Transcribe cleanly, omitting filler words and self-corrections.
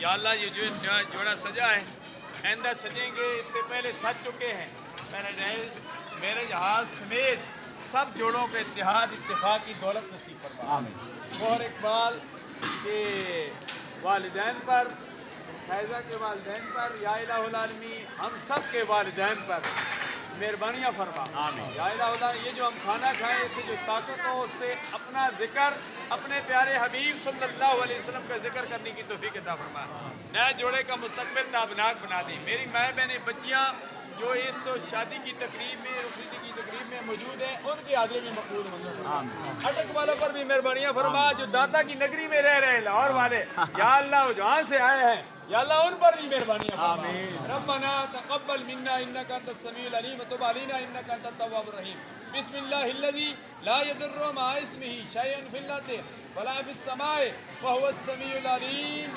या अल्लाह ये जो जोड़ा सजा है आइंदा सजेंगे, इससे पहले सज चुके हैं। मेरे जहाज समेत सब जोड़ों के इत्तेहाद इत्तेफाक की दौलत नसीब फरमा। और इकबाल के वालिदैन पर, फैज़ा के वालिदैन पर, या इलाहुल आलमीन हम सब के वालिदैन पर मेहरबानियाँ फरमा। या इलाहुल आलमीन ये जो हम खाना खाएं, इससे जो ताकत हो उससे अपना जिक्र, अपने प्यारे हबीब सल्लल्लाहु अलैहि वसल्लम का जिक्र करने की तौफीक अता फरमा। नए जोड़े का मुस्तकबिल ताबनाक बना दी। मेरी माए बहनें बच्चियाँ जो इस शादी की तकरीब में, रुखसती की तकरीब में मौजूद हैं, उनकी हाजिरी में मकबूल मंजूर। अटक वालों पर भी मेहरबानियाँ फरमा, जो दाता की नगरी में रह रहे लाहौर वाले, या अल्लाह जहाँ से आए हैं, या अल्लाह उन पर भी मेहरबानियाँ फरमा। रब्बना तक़ब्बल मिन्ना इन्नका अंतस समीउल अलीम व तुब अलैना इन्नका अंतत तव्वाबुर रहीम। बिस्मिल्लाहिल्लज़ी ला यदुर्रु म'a इस्मिही शैअन फिल अर्दि वला फिस समाई व हुवस समीउल अलीम।